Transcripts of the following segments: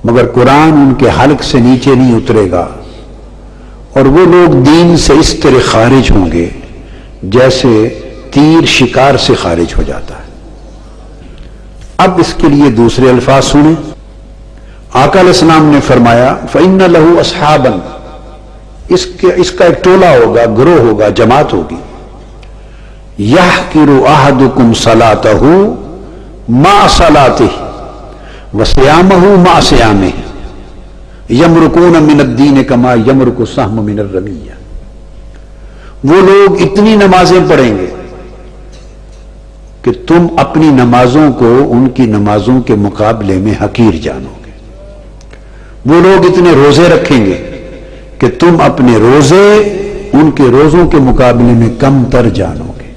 مگر قرآن ان کے حلق سے نیچے نہیں اترے گا، اور وہ لوگ دین سے اس طرح خارج ہوں گے جیسے تیر شکار سے خارج ہو جاتا ہے۔ اب اس کے لیے دوسرے الفاظ سنیں۔ آقا علیہ السلام نے فرمایا فَإِنَّ لَهُ أَصْحَابًا، اس کا ایک ٹولہ ہوگا، گروہ ہوگا، جماعت ہوگی۔ يَحْقِرُ أَحَدُكُمْ صَلَاتَهُ مَعَ صَلَاتِهِ وَصِيَامَهُ مَعَ صِيَامِهِ يَمْرُقُونَ مِنَ الدِّينِ كَمَا يَمْرُقُ السَّهْمُ مِنَ الرَّمِيَّةِ، وہ لوگ اتنی نمازیں پڑھیں گے کہ تم اپنی نمازوں کو ان کی نمازوں کے مقابلے میں حقیر جانو گے، وہ لوگ اتنے روزے رکھیں گے کہ تم اپنے روزے ان کے روزوں کے مقابلے میں کم تر جانو گے۔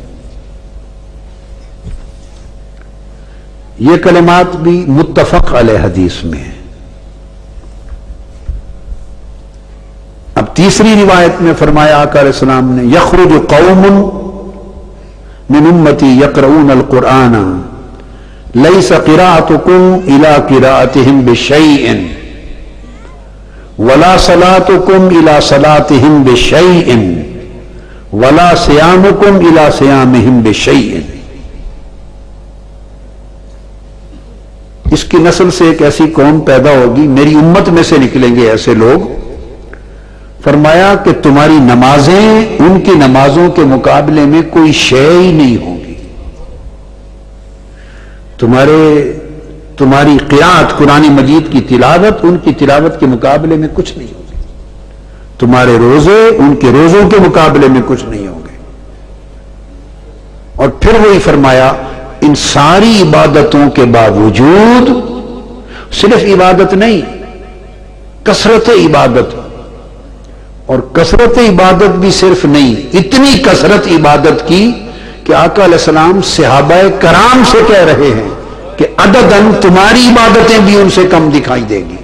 یہ کلمات بھی متفق علیہ حدیث میں ہیں۔ اب تیسری روایت میں فرمایا آقا علیہ السلام نے یخرج قوم من امتی یقرؤون القرآن لیس قراءتکم الی قراءتہم بشیء ولا صلاتکم الی صلاتہم بشیء ولا صیامکم الی صیامہم بشیء۔ اس کی نسل سے ایک ایسی قوم پیدا ہوگی، میری امت میں سے نکلیں گے ایسے لوگ، فرمایا کہ تمہاری نمازیں ان کی نمازوں کے مقابلے میں کوئی شے ہی نہیں ہوگی، تمہاری قرات قرآن مجید کی تلاوت ان کی تلاوت کے مقابلے میں کچھ نہیں ہوگی، تمہارے روزے ان کے روزوں کے مقابلے میں کچھ نہیں ہوں گے۔ اور پھر وہی فرمایا ان ساری عبادتوں کے باوجود صرف عبادت نہیں، کثرت عبادت، اور کثرت عبادت بھی صرف نہیں، اتنی کثرت عبادت کی کہ آقا علیہ السلام صحابہ کرام سے کہہ رہے ہیں کہ عدداً تمہاری عبادتیں بھی ان سے کم دکھائی دے گی۔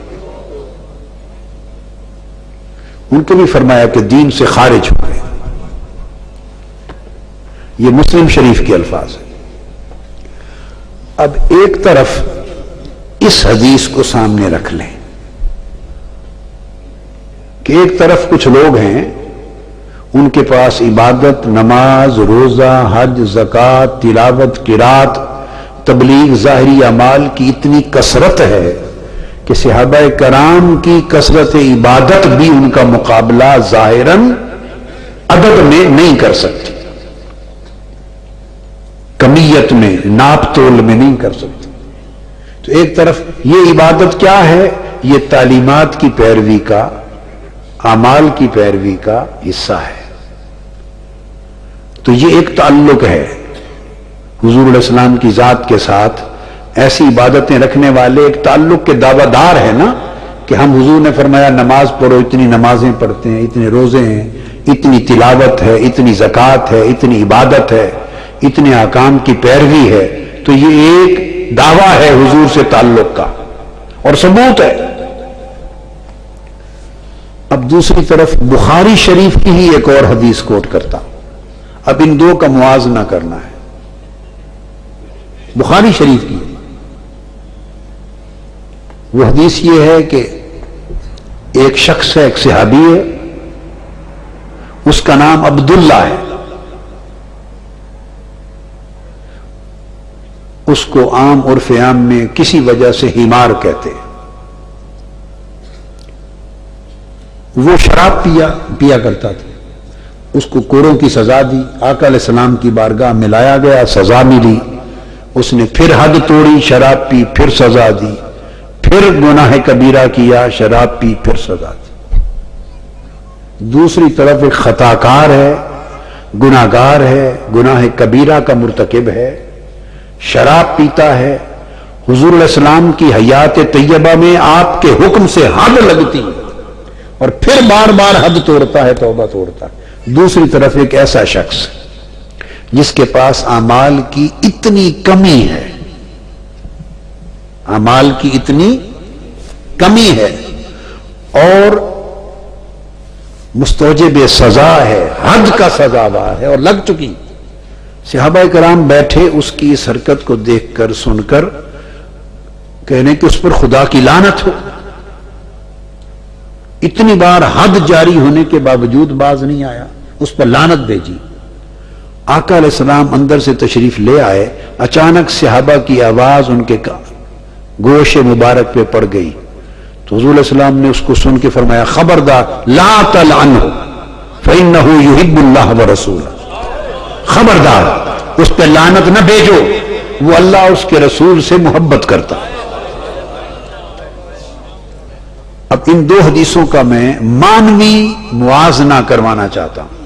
ان کو بھی فرمایا کہ دین سے خارج ہو گئے۔ یہ مسلم شریف کے الفاظ ہیں۔ اب ایک طرف اس حدیث کو سامنے رکھ لیں کہ ایک طرف کچھ لوگ ہیں ان کے پاس عبادت، نماز، روزہ، حج، زکوٰۃ، تلاوت، قرات، تبلیغ، ظاہری اعمال کی اتنی کثرت ہے کہ صحابہ کرام کی کثرت عبادت بھی ان کا مقابلہ ظاہراً عدد میں نہیں کر سکتی، کمیت میں، ناپ تول میں نہیں کر سکتی۔ تو ایک طرف یہ عبادت کیا ہے؟ یہ تعلیمات کی پیروی کا، اعمال کی پیروی کا حصہ ہے۔ تو یہ ایک تعلق ہے حضور علیہ السلام کی ذات کے ساتھ، ایسی عبادتیں رکھنے والے ایک تعلق کے دعویٰ دار ہے نا، کہ ہم حضور نے فرمایا نماز پڑھو، اتنی نمازیں پڑھتے ہیں، اتنے روزے ہیں، اتنی تلاوت ہے، اتنی زکوٰۃ ہے، اتنی عبادت ہے، اتنے احکام کی پیروی ہے، تو یہ ایک دعویٰ ہے حضور سے تعلق کا اور ثبوت ہے۔ اب دوسری طرف بخاری شریف کی ہی ایک اور حدیث کوٹ کرتا ہوں، اب ان دو کا موازنہ کرنا ہے۔ بخاری شریف کی وہ حدیث یہ ہے کہ ایک شخص ہے، ایک صحابی ہے، اس کا نام عبداللہ ہے، اس کو عام عرف عام میں کسی وجہ سے ہیمار کہتے ہیں۔ وہ شراب پیا کرتا تھا، اس کو کوڑوں کی سزا دی، آقا علیہ السلام کی بارگاہ میں لایا گیا، سزا ملی، اس نے پھر حد توڑی، شراب پی، پھر سزا دی، پھر گناہ کبیرہ کیا، شراب پی، پھر سزا دی۔ دوسری طرف ایک خطاکار ہے، گناہگار ہے، گناہ کبیرہ کا مرتکب ہے، شراب پیتا ہے، حضور علیہ السلام کی حیات طیبہ میں آپ کے حکم سے حد لگتی ہے اور پھر بار بار حد توڑتا ہے، توبہ توڑتا ہے۔ دوسری طرف ایک ایسا شخص جس کے پاس اعمال کی اتنی کمی ہے، اعمال کی اتنی کمی ہے اور مستوجب سزا ہے، حد کا سزاوار ہے اور لگ چکی۔ صحابہ کرام بیٹھے اس کی اس حرکت کو دیکھ کر، سن کر، کہنے کہ اس پر خدا کی لعنت ہو، اتنی بار حد جاری ہونے کے باوجود باز نہیں آیا، اس پر لعنت بھیجی۔ آقا علیہ السلام اندر سے تشریف لے آئے، اچانک صحابہ کی آواز ان کے گوش مبارک پہ پڑ گئی، تو حضور علیہ السلام نے اس کو سن کے فرمایا خبردار لا تلعنہ فإنہ یحب اللہ ورسولہ، خبردار اس پہ لعنت نہ بھیجو، وہ اللہ اس کے رسول سے محبت کرتا۔ اب ان دو حدیثوں کا میں مانوی موازنہ کروانا چاہتا ہوں،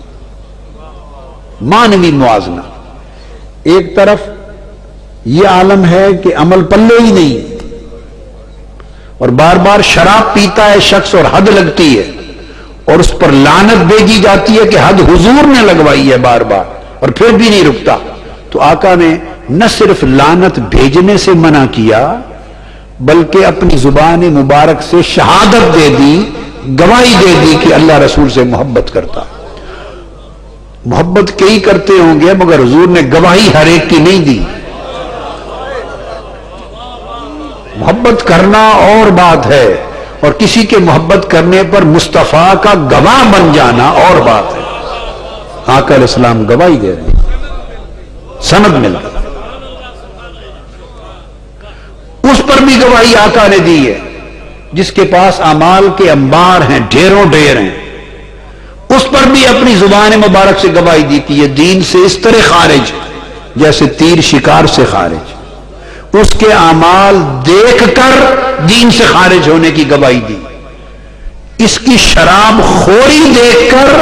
مانوی موازنہ۔ ایک طرف یہ عالم ہے کہ عمل پلے ہی نہیں، اور بار بار شراب پیتا ہے شخص اور حد لگتی ہے، اور اس پر لعنت بھیجی جاتی ہے کہ حد حضور نے لگوائی ہے بار بار، اور پھر بھی نہیں رکتا۔ تو آقا نے نہ صرف لعنت بھیجنے سے منع کیا، بلکہ اپنی زبان مبارک سے شہادت دے دی، گواہی دے دی کہ اللہ رسول سے محبت کرتا۔ محبت کئی کرتے ہوں گے مگر حضور نے گواہی ہر ایک کی نہیں دی۔ محبت کرنا اور بات ہے، اور کسی کے محبت کرنے پر مصطفیٰ کا گواہ بن جانا اور بات ہے۔ آقا علیہ السلام گواہی دے رہے ہیں، سند مل گئی، اس پر بھی گواہی آقا نے دی ہے جس کے پاس اعمال کے انبار ہیں، ڈھیروں ڈھیر ہیں، اس پر بھی اپنی زبان مبارک سے گواہی دی کہ یہ دین سے اس طرح خارج جیسے تیر شکار سے خارج، اس کے اعمال دیکھ کر دین سے خارج ہونے کی گواہی دی، اس کی شراب خوری دیکھ کر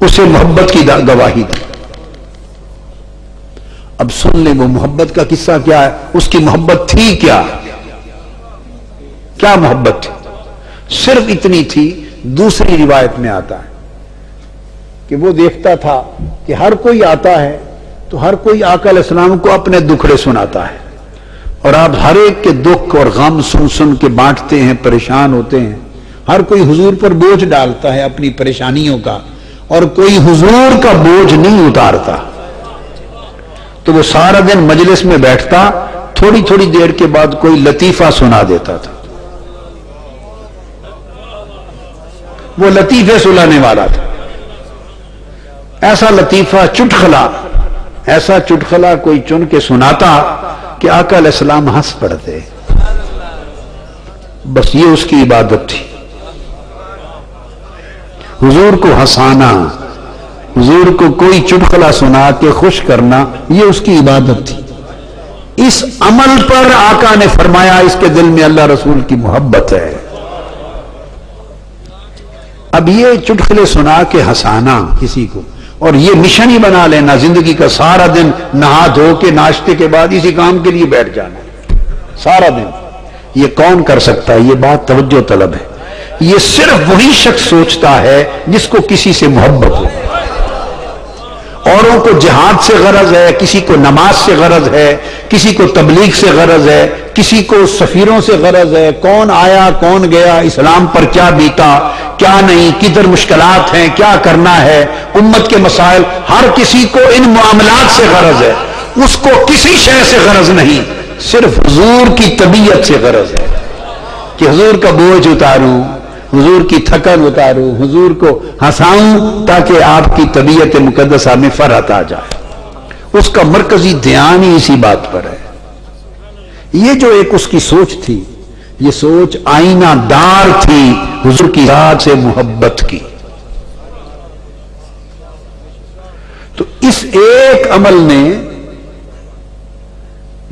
اسے محبت کی گواہی دی۔ اب سن لیں وہ محبت کا قصہ کیا ہے، اس کی محبت تھی کیا، کیا محبت تھی؟ صرف اتنی تھی، دوسری روایت میں آتا ہے کہ وہ دیکھتا تھا کہ ہر کوئی آتا ہے تو ہر کوئی آقا علیہ السلام کو اپنے دکھڑے سناتا ہے، اور آپ ہر ایک کے دکھ اور غم سن سن کے بانٹتے ہیں، پریشان ہوتے ہیں، ہر کوئی حضور پر بوجھ ڈالتا ہے اپنی پریشانیوں کا، اور کوئی حضور کا بوجھ نہیں اتارتا۔ تو وہ سارا دن مجلس میں بیٹھتا، تھوڑی تھوڑی دیر کے بعد کوئی لطیفہ سنا دیتا تھا، وہ لطیفے سنانے والا تھا، ایسا لطیفہ چٹخلا، ایسا چٹخلا کوئی چن کے سناتا کہ آقا علیہ السلام ہنس پڑتے۔ بس یہ اس کی عبادت تھی، حضور کو ہنسانا، حضور کو کوئی چٹخلا سنا کے خوش کرنا، یہ اس کی عبادت تھی۔ اس عمل پر آقا نے فرمایا اس کے دل میں اللہ رسول کی محبت ہے۔ اب یہ چٹخلے سنا کے ہنسانا کسی کو، اور یہ مشن ہی بنا لینا زندگی کا، سارا دن نہا دھو کے ناشتے کے بعد اسی کام کے لیے بیٹھ جانا سارا دن، یہ کون کر سکتا ہے؟ یہ بات توجہ طلب ہے۔ یہ صرف وہی شخص سوچتا ہے جس کو کسی سے محبت ہو۔ اوروں کو جہاد سے غرض ہے، کسی کو نماز سے غرض ہے، کسی کو تبلیغ سے غرض ہے، کسی کو سفیروں سے غرض ہے، کون آیا کون گیا، اسلام پر کیا بیتا کیا نہیں، کدھر مشکلات ہیں، کیا کرنا ہے، امت کے مسائل، ہر کسی کو ان معاملات سے غرض ہے، اس کو کسی شے سے غرض نہیں، صرف حضور کی طبیعت سے غرض ہے کہ حضور کا بوجھ اتاروں، حضور کی تھکن اتاروں، حضور کو ہنساؤں تاکہ آپ کی طبیعت مقدسہ میں فرحت آ جائے۔ اس کا مرکزی دھیان ہی اسی بات پر ہے۔ یہ جو ایک اس کی سوچ تھی، یہ سوچ آئینہ دار تھی حضور کی ذات سے محبت کی۔ تو اس ایک عمل نے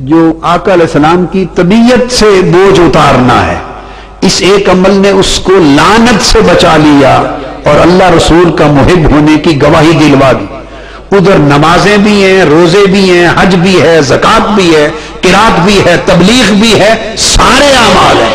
جو آقا علیہ السلام کی طبیعت سے بوجھ اتارنا ہے، اس ایک عمل نے اس کو لعنت سے بچا لیا اور اللہ رسول کا محب ہونے کی گواہی دلوا دی۔ ادھر نمازیں بھی ہیں، روزے بھی ہیں، حج بھی ہے، زکوٰۃ بھی ہے، قرات بھی ہے، تبلیغ بھی ہے، سارے اعمال ہیں،